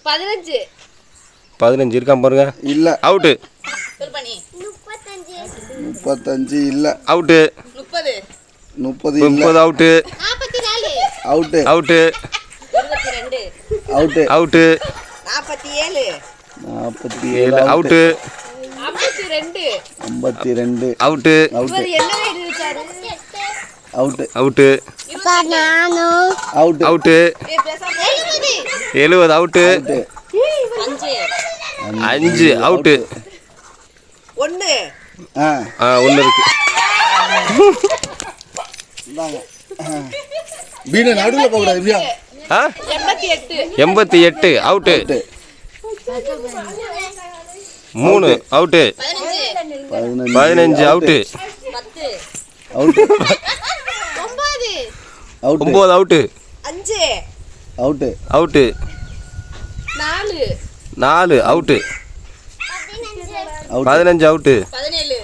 15. 15 இருக்கான் பாருங்க. இல்ல. அவுட். 35 இல்ல. அவுட். 30 இல்ல. 30 out. 44. Out. Out. 22. Out. Out. 47. 47 out. 52. 52 out. இவர் என்ன எழுதி வச்சாரு? அவுட். அவுட். நானு அவுட். அவுட். 70 அவுட். 5 அவுட். 1. ஆ 1 இருக்கு. இந்தாங்க. பீன நடுவுல போக கூடாது இப்படியா? 88 out. 3 out. 15 out. 10. Out. 9. Out. 9 out. 5. Out. Out. 4. 4 out. 15 out. 17.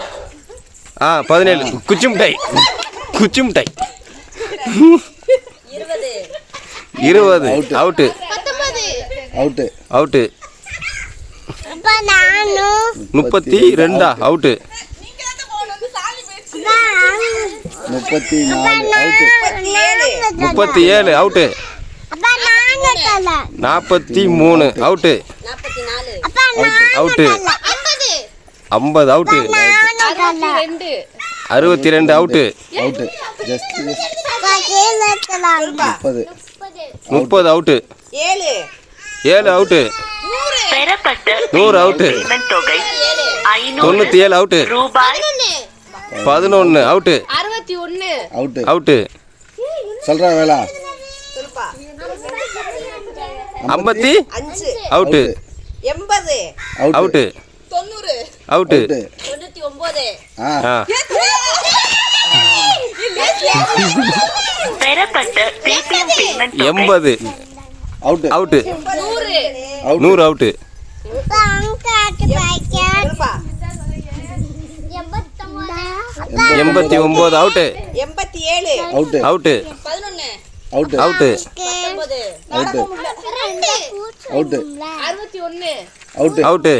17 குச்சி மிட்டாய். குச்சி மிட்டாய். 20 out. 19. Out. Out. 32 out. 34 out. 37 out. 43 out. 44. Out. 50 out. 62 out. Out. Just 30 out. 7 out. 100 out. 97 out. 11 out. 61. Out. Out. சொல்றா வேளா. 55 அவுட். 80. அவுட். 90. அவுட். 99. ஆ பெறப்பட்ட Paytm payment 80 out. Out. 100. 100 out. 89 out. 87. Out. Out. 11. Out. Out. 19. Out. Out. 61. Out. Out.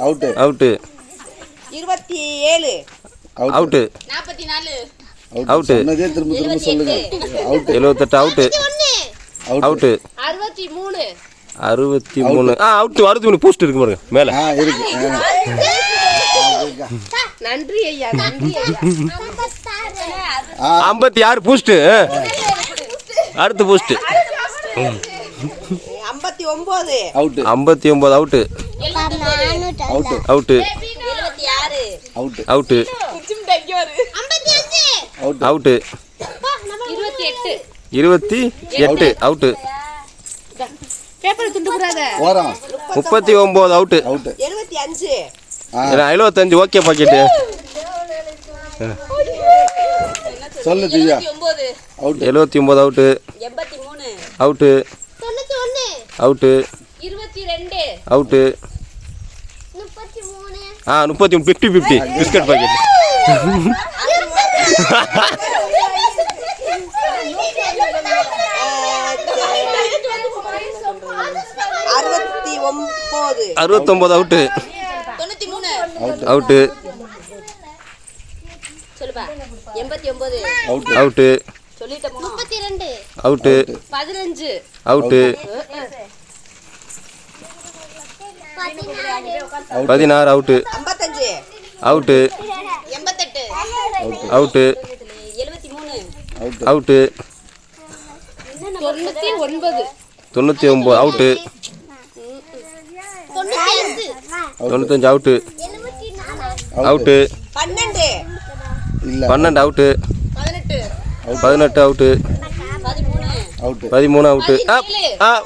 Out. Out. 27. Out. 44. Out. சொன்னதே திரும்ப திரும்ப சொல்லுங்க. Out. 78 out. Out. 63. 63 out. 63 post இருக்கு பாருங்க மேல. இருக்கு. நன்றி ஐயா, நன்றி ஐயா. 56 போஸ்ட். அடுத்த post. 59. Out. 59 out. Out. Out. 76. Out. Out. 55. Out. 28. 28 out. Paper துண்டு போறாத. ஓரம். 39 அவுட். அவுட். 75. 75 okay packet. சொல்லு Divya. 79. Out. 79 out. 83. Out. 91. Out. 22. Out. 33. 33 50 biscuit packet. 69 out. 93. Out. சொல்லுப்பா. 89. அவுட். சொல்லிட்டேன். 32. Out. 15. Out. 16 out. 55. Out. 88. Out. 73. Out. 99. 99 out. 95 out. Out. 12. இல்ல. 12 out. 18. 18 out. 13 out. 13 out.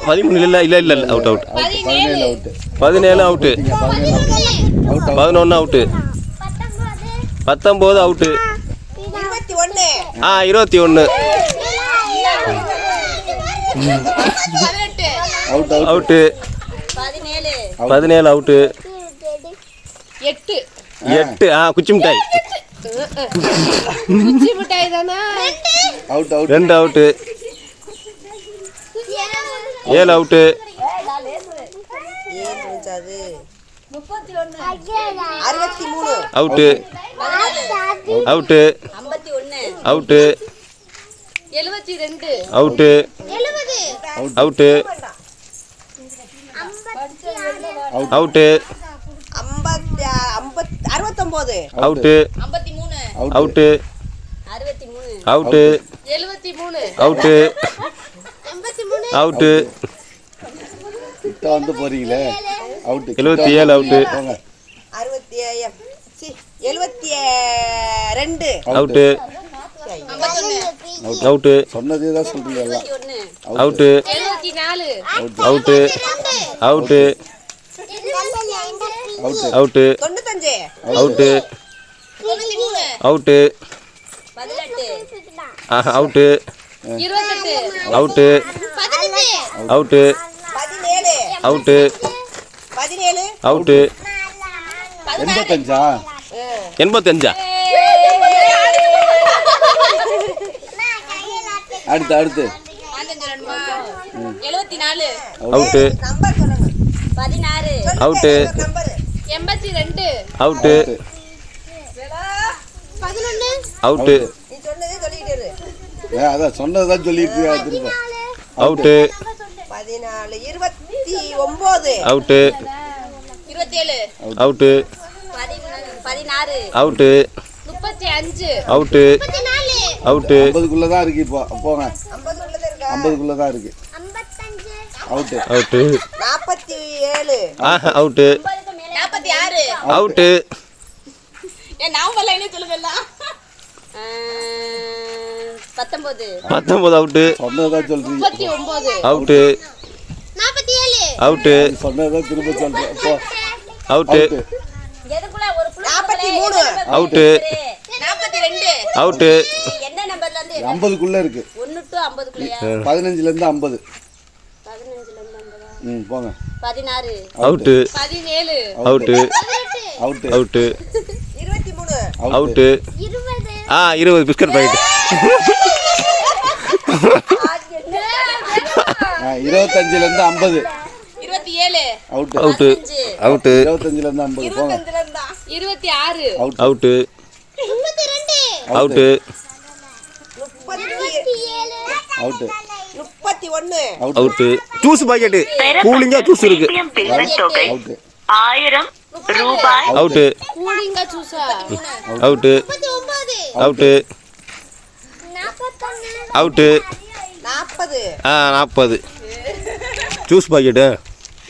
13 இல்ல இல்ல இல்ல out out. 17 out. 17 out. 11 out. 19 out. 21. 21 out. Out. 17 out. 8. 8 குச்சி மிட்டாய். குச்சி மிட்டாய் தானா? Out. 2 out. 7 out 7 முடிஞ்சாது 63 out out 51 out 72 out out out 69 out 53 out 63 out 73 out out கிட்ட வந்து போறீங்களே அவுட் 77 அவுட்டு 72 அவுட்டு 51 அவுட்டு சொன்னதே தான் சொல்றீங்க எல்லாம் 21 out 74 out out out out 95 out 93 out 18 out 28 out 18 out 17 out 17 out 85 85 அடுத்து 74 அவுட்டு நம்பர் சொல்லுங்க 16 out number 82 out 11 out நீ சொன்னதே சொல்லிட்டே இரு அதான் சொன்னதான் சொல்லிட்டு திரும்ப out 14 29 out 27 out 16 out 35 out out 50க்குள்ள தான் இருக்கு இப்போ போங்க 50 உள்ளது இருக்கா 50க்குள்ள தான் இருக்கு அவுட் அவுட்டு 47 அவுட்டு 46 அவுட்டு ஏன் நான் வரலைனே சொல்லுங்கல்ல 19 19 அவுட்டு சொன்னதான் சொல்றீங்க 39 அவுட்டு 47 அவுட்டு சொன்னதான் திரும்ப சொல்றேன் போ அவுட்டு எதுக்குள்ள ஒரு 43 அவுட்டு 42 அவுட்டு என்ன நம்பர்ல இருந்து 50க்குள்ள இருக்கு 1 டு 50 குள்ளயா 15ல இருந்து 50 15ல இருந்து 50 போங்க 16 out 17 out out out 23 out 20 biscuit packet 25ல இருந்து 50 27 அவுட் அவுட்டு அவுட்டு 25ல இருந்து 50 போங்க 26 out out 32 out out 31 out juice packet கூலிங்கா ஜூஸ் இருக்கு பேடிஎம் பேமெண்ட் தொகை அவுட் 1000 ரூபாய் அவுட்டு கூலிங்கா ஜூஸா out 39 out out 40 40 juice packet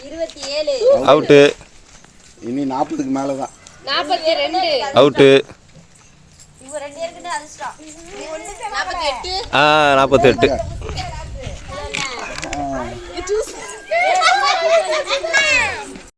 27 out இனி 40க்கு மேல தான் 42 அவுட்டு இவங்க ரெண்டு பேருக்கு அதிர்ஷ்டம் நீ ஒண்ணு 48 48 ஜூஸ்